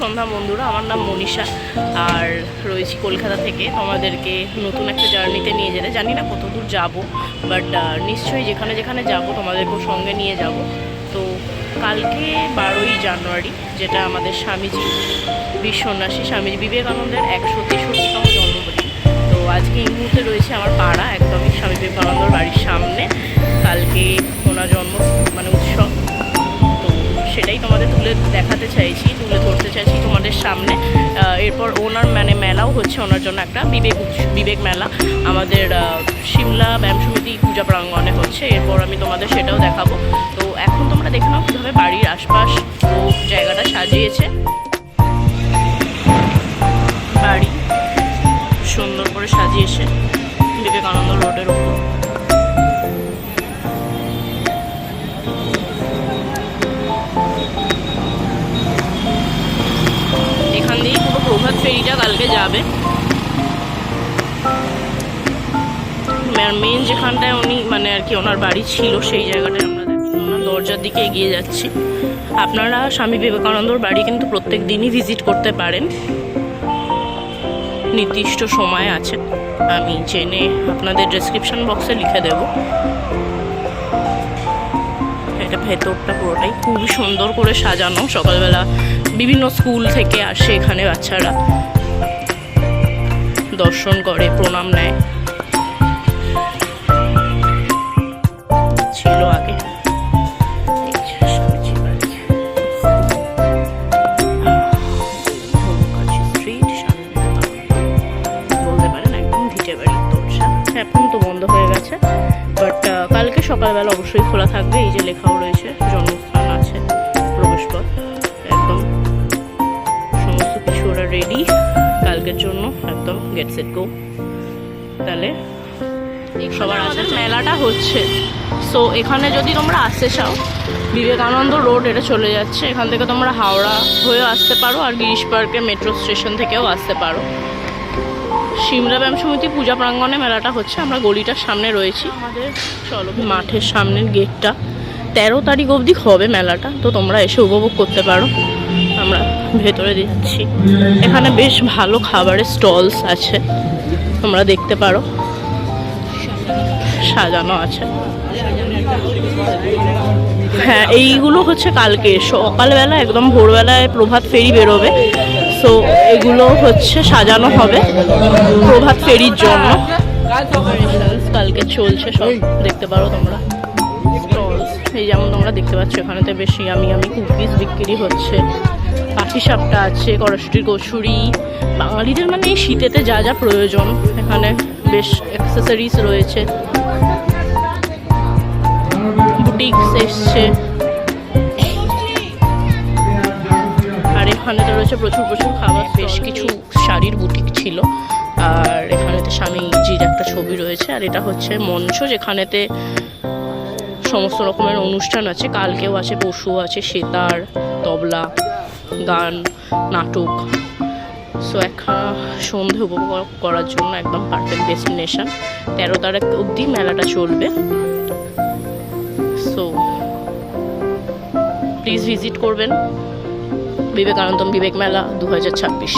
সন্ধ্যা বন্ধুরা, আমার নাম মনীষা আর রয়েছি কলকাতা থেকে তোমাদেরকে নতুন একটা জার্নিতে নিয়ে যেতে। জানি না কত দূর যাবো, বাট নিশ্চয়ই যেখানে যেখানে যাব তোমাদেরকেও সঙ্গে নিয়ে যাব। তো কালকে 12ই জানুয়ারি, যেটা আমাদের স্বামীজি বীর সন্ন্যাসী স্বামীজি বিবেকানন্দের 163তম জন্মদিন। তো আজকে এই মুহূর্তে রয়েছে আমার পাড়া, একদমই স্বামী বিবেকানন্দর বাড়ির সামনে। কালকে ওনার জন্ম উৎসব, তো সেটাই তোমাদের তুলে দেখাতে চাইছি, তুলে ধরতে চাইছি তোমাদের সামনে। এরপর ওনার মেলাও হচ্ছে, ওনার জন্য একটা বিবেক মেলা আমাদের সিমলা ব্যায়াম সমিতি পূজা প্রাঙ্গণে হচ্ছে। এরপর আমি তোমাদের সেটাও দেখাবো। তো এখন তোমরা দেখে নাও কীভাবে বাড়ির আশপাশ ও জায়গাটা সাজিয়েছে। বাড়ি সুন্দর করে সাজিয়েছে বিবেকানন্দ রোডের ওপর। এখান দিয়েই পুরো প্রভাত ফেরিটা কালকে যাবে। মেন যেখানটায় উনি আর কি ওনার বাড়ি ছিল, সেই জায়গাটায় আমরা ওনার দরজার দিকে এগিয়ে যাচ্ছি। আপনারা স্বামী বিবেকানন্দর বাড়ি কিন্তু প্রত্যেক দিনই ভিজিট করতে পারেন, নির্দিষ্ট সময় আছে, আমি জেনে আপনাদের ডেসক্রিপশন বক্সে লিখে দেব। এটা ভেতরটা পুরোটাই খুবই সুন্দর করে সাজানো। সকালবেলা বিভিন্ন স্কুল থেকে আসে এখানে, বাচ্চারা দর্শন করে, প্রণাম নেয়। ছিল আগে বলতে পারেন একদম ভিটে বাড়ি দরজা, এখন তো বন্ধ হয়ে গেছে, বাট কালকে সকালবেলা অবশ্যই খোলা থাকবে। এই যে লেখাও রয়েছে, জন্মস্থান আছে, প্রবেশপথ, একদম সমস্ত কিছু ওরা রেডি কালকের জন্য, একদম গেট সেট গো। তাহলে সবার আছে, মেলাটা হচ্ছে। সো এখানে যদি তোমরা আসতে চাও, বিবেকানন্দ রোড এটা চলে যাচ্ছে, এখান থেকে তোমরা হাওড়া হয়েও আসতে পারো, আর গিরিশ পার্কের মেট্রো স্টেশন থেকেও আসতে পারো। সিমলা ব্যায়াম সমিতি পূজা প্রাঙ্গণে মেলাটা হচ্ছে। আমরা গলিটার সামনে রয়েছি, আমাদের চলো মাঠের সামনের গেটটা। 13 তারিখ অবধি হবে মেলাটা, তো তোমরা এসে উপভোগ করতে পারো। আমরা ভেতরে যাচ্ছি, এখানে বেশ ভালো খাবারের স্টলস আছে, তোমরা দেখতে পারো, সাজানো আছে। হ্যাঁ, এইগুলো হচ্ছে কালকে সকালবেলা, একদম ভোরবেলায় প্রভাত ফেরি বেরোবে। সো এগুলো হচ্ছে সাজানো হবে প্রভাত ফেরির জন্য। কালকে চলছে সব, দেখতে পারো তোমরা স্টলস। এই যেমন তোমরা দেখতে পাচ্ছ, এখানেতে বেশি আমি কুকিজ বিক্রি হচ্ছে, পাটিসাপটা আছে, কড়াশুটির কচুরি। বাঙালিদের এই শীতেতে যা যা প্রয়োজন, এখানে বেশ অ্যাক্সেসরিজ রয়েছে, বুটিক্স এসছে। আর এখানে তো রয়েছে প্রচুর খাবার, বেশ কিছু শাড়ির বুটিক ছিল। আর এখানেতে স্বামীজির একটা ছবি রয়েছে। আর এটা হচ্ছে মঞ্চ, যেখানেতে সমস্ত রকমের অনুষ্ঠান আছে। কালকেও আছে, পশু আছে, সেতার, তবলা, গান, নাটক। সো একখানা সন্ধে উপভোগ করার জন্য একদম পারফেক্ট ডেস্টিনেশন। 13 তারিখ অবধি মেলাটা চলবে। সো প্লিজ ভিজিট করবেন বিবেকানন্দ বিবেক মেলা 2026।